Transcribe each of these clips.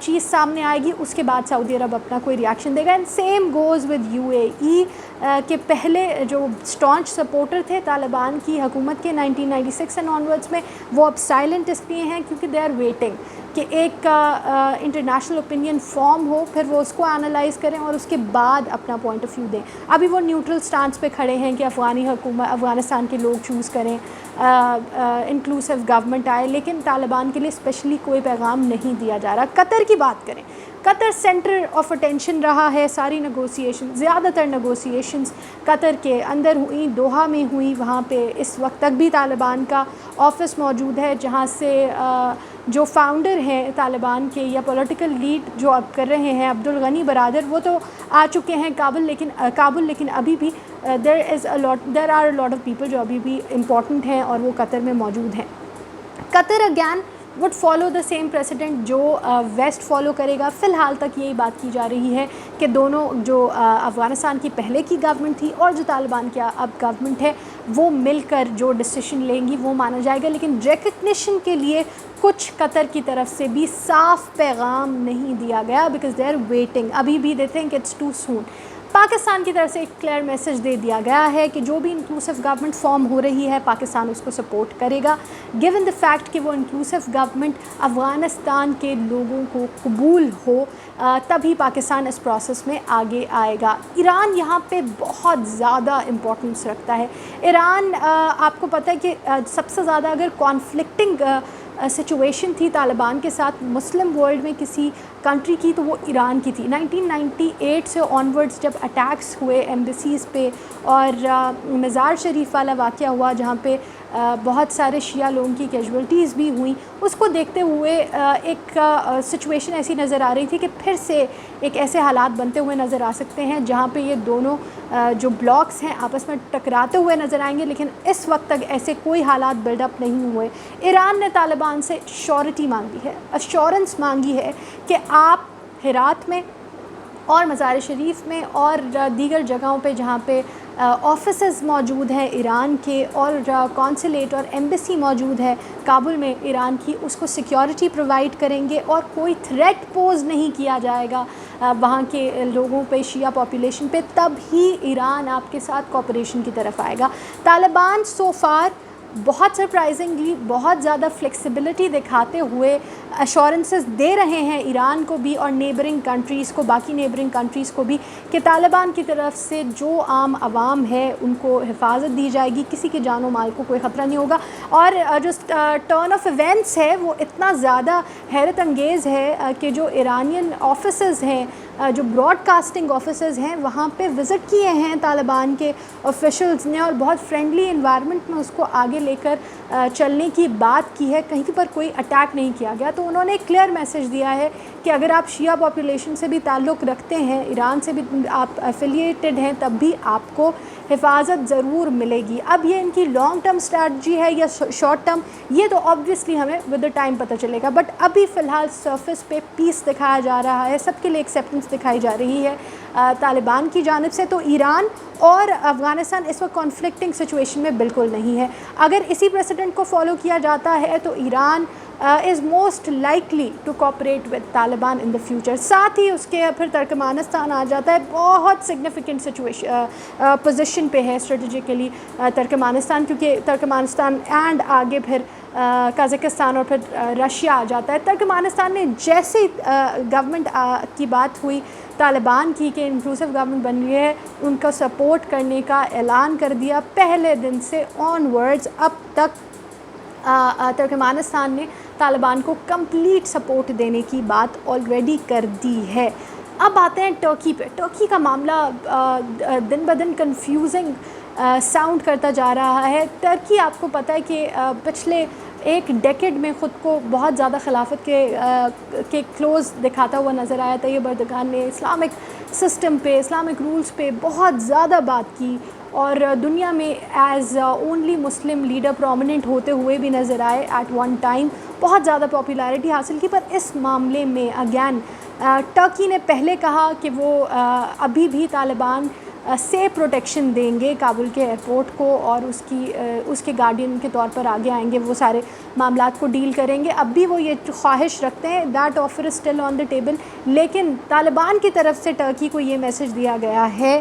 چیز سامنے آئے گی اس کے بعد سعودی عرب اپنا کوئی ریاکشن دے گا. And same goes with UAE کہ پہلے جو اسٹانچ سپورٹر تھے طالبان کی حکومت کے 1996 اینڈ آنورڈس میں، وہ اب سائلنٹ اس لیے ہیں کیونکہ دے آر ویٹنگ کہ ایک انٹرنیشنل اوپینین فارم ہو، پھر وہ اس کو انالائز کریں اور اس کے بعد اپنا پوائنٹ آف ویو دیں. ابھی وہ نیوٹرل سٹانس پہ کھڑے ہیں کہ افغانستان کے لوگ چوز کریں، انکلوسیو گورنمنٹ آئے، لیکن طالبان کے لیے اسپیشلی کوئی پیغام نہیں دیا جا رہا. قطر کی بات کریں، قطر سینٹر آف اٹینشن رہا ہے. ساری نیگوسیشن، زیادہ تر نیگوسیشنز قطر کے اندر ہوئیں، دوحہ میں ہوئیں. وہاں پہ اس وقت تک بھی طالبان کا آفس موجود ہے جہاں سے جو فاؤنڈر ہیں طالبان کے یا پولیٹیکل لیڈ جو اب کر رہے ہیں عبد الغنی برادر، وہ تو آ چکے ہیں کابل، لیکن ابھی بھی there are lot of people جو ابھی بھی امپورٹنٹ ہیں اور وہ قطر میں موجود ہیں. Qatar again would follow the same precedent جو ویسٹ فالو کرے گا. فی الحال تک یہی بات کی جا رہی ہے کہ دونوں جو افغانستان کی پہلے کی گورنمنٹ تھی اور جو طالبان کی اب گورنمنٹ ہے وہ مل کر جو ڈیسیشن لیں گی وہ مانا جائے گا. لیکن ریکگنیشن کے لیے کچھ قطر کی طرف سے بھی صاف پیغام نہیں دیا گیا بیکاز دے آر ویٹنگ. ابھی بھی they think it's too soon. Pakistan کی طرف سے ایک کلیئر میسج دے دیا گیا ہے کہ جو بھی انکلوسیو گورنمنٹ فارم ہو رہی ہے پاکستان اس کو سپورٹ کرے گا، گیون دا فیکٹ کہ وہ انکلوسیو گورنمنٹ افغانستان کے لوگوں کو قبول ہو، تبھی پاکستان اس پروسیس میں آگے آئے گا. ایران یہاں پہ بہت زیادہ امپورٹنس رکھتا ہے. ایران آپ کو پتہ ہے کہ سب سے زیادہ اگر کانفلکٹنگ سچویشن تھی طالبان کے ساتھ مسلم ورلڈ میں کسی کنٹری کی تو وہ ایران کی تھی. 1998 سے آنورڈز جب اٹیکس ہوئے ایمبیسیز پہ اور مزار شریف والا واقعہ ہوا جہاں پہ بہت سارے شیعہ لوگوں کی کیجویلٹیز بھی ہوئیں، اس کو دیکھتے ہوئے ایک سچویشن ایسی نظر آ رہی تھی کہ پھر سے ایک ایسے حالات بنتے ہوئے نظر آ سکتے ہیں جہاں پہ یہ دونوں جو بلاکس ہیں آپس میں ٹکراتے ہوئے نظر آئیں گے. لیکن اس وقت تک ایسے کوئی حالات بلڈ اپ نہیں ہوئے. ایران نے طالبان سے شیورٹی مانگی ہے، ایشورنس مانگی ہے کہ آپ ہرات میں اور مزار شریف میں اور دیگر جگہوں پہ جہاں پہ آفیسز موجود ہیں ایران کے اور کونسلیٹ اور ایمبیسی موجود ہے کابل میں ایران کی، اس کو سیکیورٹی پرووائڈ کریں گے اور کوئی تھریٹ پوز نہیں کیا جائے گا وہاں کے لوگوں پہ، شیعہ پاپولیشن پہ. تب ہی ایران آپ کے ساتھ کوپریشن کی طرف آئے گا. طالبان سو فار بہت سرپرائزنگلی بہت زیادہ فلیکسیبلٹی دکھاتے ہوئے ایشورنسز دے رہے ہیں ایران کو بھی اور نیبرنگ کنٹریز کو، باقی نیبرنگ کنٹریز کو بھی، کہ طالبان کی طرف سے جو عام عوام ہے ان کو حفاظت دی جائے گی، کسی کے جان و مال کو کوئی خطرہ نہیں ہوگا. اور جو ٹرن آف ایونٹس ہے وہ اتنا زیادہ حیرت انگیز ہے کہ جو ایرانین آفیسز ہیں، جو براڈ کاسٹنگ آفیسز ہیں، وہاں پہ وزٹ کیے ہیں طالبان کے آفیشلز نے اور بہت فرینڈلی انوائرمنٹ میں اس کو آگے لے کر چلنے کی بات کی ہے. کہیں پر کوئی اٹیک نہیں کیا گیا. تو انہوں نے ایک کلیئر میسج دیا ہے کہ اگر آپ شیعہ پاپولیشن سے بھی تعلق رکھتے ہیں، ایران سے بھی آپ ایفیلیٹڈ ہیں، تب بھی آپ کو حفاظت ضرور ملے گی. اب یہ ان کی لانگ ٹرم اسٹریٹجی ہے یا شارٹ ٹرم، یہ تو آبویسلی ہمیں ود دا ٹائم پتہ چلے گا. بٹ ابھی فی الحال سرفیس پہ پیس دکھایا جا رہا ہے، سب کے لیے ایکسیپٹنس دکھائی جا رہی ہے طالبان کی جانب سے. تو ایران اور افغانستان اس وقت کانفلکٹنگ سچویشن میں بالکل نہیں ہے. اگر اسی پریسیڈنٹ کو فالو کیا جاتا ہے تو Iran is most likely to cooperate with Taliban in the future. ساتھ ہی اس کے پھر ترکمانستان آ جاتا ہے. بہت سگنیفیکنٹ پوزیشن پہ ہے اسٹریٹجیکلی ترکمانستان، کیونکہ ترکمانستان اینڈ آگے پھر قازقستان اور پھر رشیا آ جاتا ہے. ترکمانستان نے جیسے گورنمنٹ کی بات ہوئی طالبان کی کہ انکلوسیو گورنمنٹ بن رہی ہے، ان کا سپورٹ کرنے کا اعلان کر دیا. پہلے دن سے آن ورڈز اب تک ترکمانستان نے طالبان کو کمپلیٹ سپورٹ دینے کی بات آلریڈی کر دی ہے. اب آتے ہیں ٹرکی پہ. ٹرکی کا معاملہ دن بدن کنفیوزنگ ساؤنڈ کرتا جا رہا ہے. ٹرکی آپ کو پتہ ہے کہ پچھلے ایک ڈیکیڈ میں خود کو بہت زیادہ خلافت کے کلوز دکھاتا ہوا نظر آیا. طیب اردگان نے اسلامک سسٹم پہ، اسلامک رولز پہ بہت زیادہ بات کی اور دنیا میں as only Muslim leader prominent ہوتے ہوئے بھی نظر آئے. ایٹ ون ٹائم بہت زیادہ پاپولیرٹی حاصل کی. پر اس معاملے میں اگین ٹرکی نے پہلے کہا کہ وہ ابھی بھی طالبان سے پروٹیکشن دیں گے کابل کے ایئرپورٹ کو اور اس کے گارڈین کے طور پر آگے آئیں گے, وہ سارے معاملات کو ڈیل کریں گے. اب بھی وہ یہ خواہش رکھتے ہیں, that offer is still on the table. لیکن طالبان کی طرف سے ٹرکی کو یہ میسج دیا گیا ہے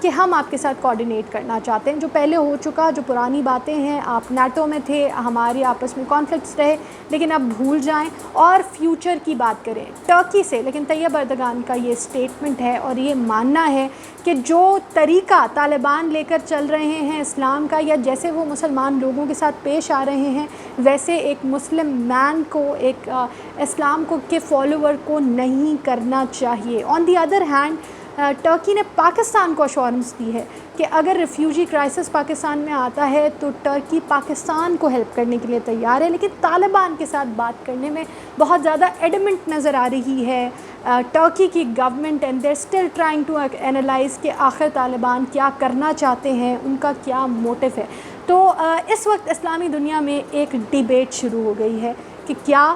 کہ ہم آپ کے ساتھ کوآرڈینیٹ کرنا چاہتے ہیں. جو پہلے ہو چکا, جو پرانی باتیں ہیں, آپ نیٹو میں تھے, ہمارے آپس میں کانفلکٹس رہے, لیکن اب بھول جائیں اور فیوچر کی بات کریں ٹرکی سے. لیکن طیب اردگان کا یہ اسٹیٹمنٹ ہے اور یہ ماننا ہے کہ جو طریقہ طالبان لے کر چل رہے ہیں اسلام کا, یا جیسے وہ مسلمان لوگوں کے ساتھ پیش آ رہے ہیں, ویسے ایک مسلم مین کو, ایک اسلام کو کے فالوور کو نہیں کرنا چاہیے. آن دی ادر ہینڈ ٹرکی نے پاکستان کو اشورنس دی ہے کہ اگر ریفیوجی کرائسس پاکستان میں آتا ہے تو ٹرکی پاکستان کو ہیلپ کرنے کے لیے تیار ہے. لیکن طالبان کے ساتھ بات کرنے میں بہت زیادہ ایڈمنٹ نظر آ رہی ہے ٹرکی کی government, and they are still trying to analyse کہ آخر طالبان کیا کرنا چاہتے ہیں, ان کا کیا موٹیو ہے. تو اس وقت اسلامی دنیا میں ایک ڈیبیٹ شروع ہو گئی ہے کہ کیا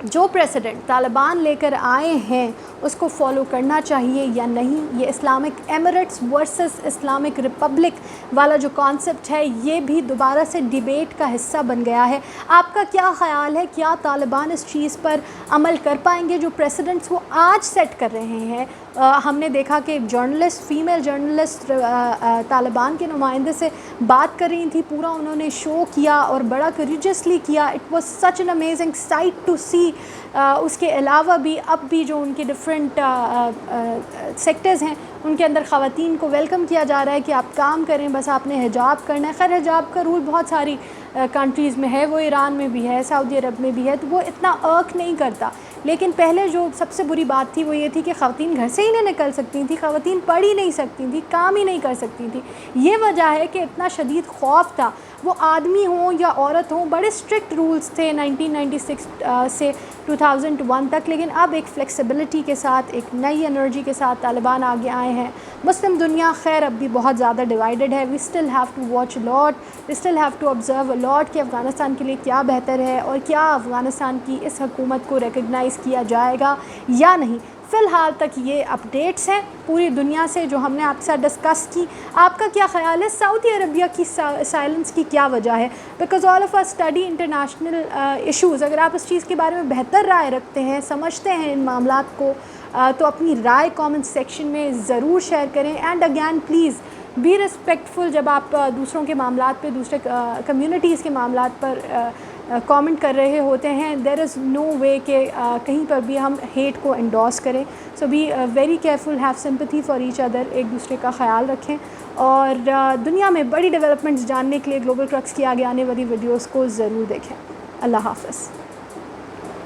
جو پریسیڈنٹ طالبان لے کر آئے ہیں اس کو فالو کرنا چاہیے یا نہیں. یہ Islamic emirates versus Islamic republic والا جو کانسیپٹ ہے, یہ بھی دوبارہ سے ڈیبیٹ کا حصہ بن گیا ہے. آپ کا کیا خیال ہے, کیا طالبان اس چیز پر عمل کر پائیں گے جو پریسیڈنٹس وہ آج سیٹ کر رہے ہیں؟ ہم نے دیکھا کہ ایک جرنلسٹ, فیمیل جرنلسٹ طالبان کے نمائندے سے بات کر رہی تھی, پورا انہوں نے شو کیا اور بڑا کریجسلی کیا. It was such an amazing sight to see. اس کے علاوہ بھی اب بھی جو ان کے ڈفرینٹ سیکٹرز ہیں ان کے اندر خواتین کو ویلکم کیا جا رہا ہے کہ آپ کام کریں, بس آپ نے حجاب کرنا ہے. خیر حجاب کا رول بہت ساری کنٹریز میں ہے, وہ ایران میں بھی ہے, سعودی عرب میں بھی ہے, تو وہ اتنا ارک نہیں کرتا. لیکن پہلے جو سب سے بری بات تھی وہ یہ تھی کہ خواتین گھر سے ہی نہیں نکل سکتی تھیں, خواتین پڑھ ہی نہیں سکتی تھیں, کام ہی نہیں کر سکتی تھیں. یہ وجہ ہے کہ اتنا شدید خوف تھا, وہ آدمی ہوں یا عورت ہوں. بڑے اسٹرکٹ رولز تھے 1996 سے 2001 تک, لیکن اب ایک فلیکسیبلٹی کے ساتھ, ایک نئی انرجی کے ساتھ طالبان آگے آئے ہیں. مسلم دنیا خیر اب بھی بہت زیادہ ڈیوائیڈڈ ہے. We still have to watch lot, we still have to observe lot کہ افغانستان کے لیے کیا بہتر ہے اور کیا افغانستان کی اس حکومت کو ریکگنائز کیا جائے گا یا نہیں. فی الحال تک یہ اپڈیٹس ہیں پوری دنیا سے جو ہم نے آپ کے ساتھ ڈسکس کی. آپ کا کیا خیال ہے, سعودی عربیہ کی سائلنس کی کیا وجہ ہے؟ Because all of us study international issues. اگر آپ اس چیز کے بارے میں بہتر رائے رکھتے ہیں, سمجھتے ہیں ان معاملات کو, تو اپنی رائے کامنٹ سیکشن میں ضرور شیئر کریں. And again please be respectful جب آپ دوسروں کے معاملات پہ, دوسرے کمیونٹیز کے معاملات پر کامنٹ کر رہے ہوتے ہیں. دیر از نو وے کہ کہیں پر بھی ہم ہیٹ کو انڈورس کریں. So be very careful, have sympathy for each other, ایک دوسرے کا خیال رکھیں. اور دنیا میں بڑی ڈیولپمنٹس جاننے کے لیے گلوبل ٹرکس کی آگے آنے والی ویڈیوز کو ضرور دیکھیں. اللہ حافظ.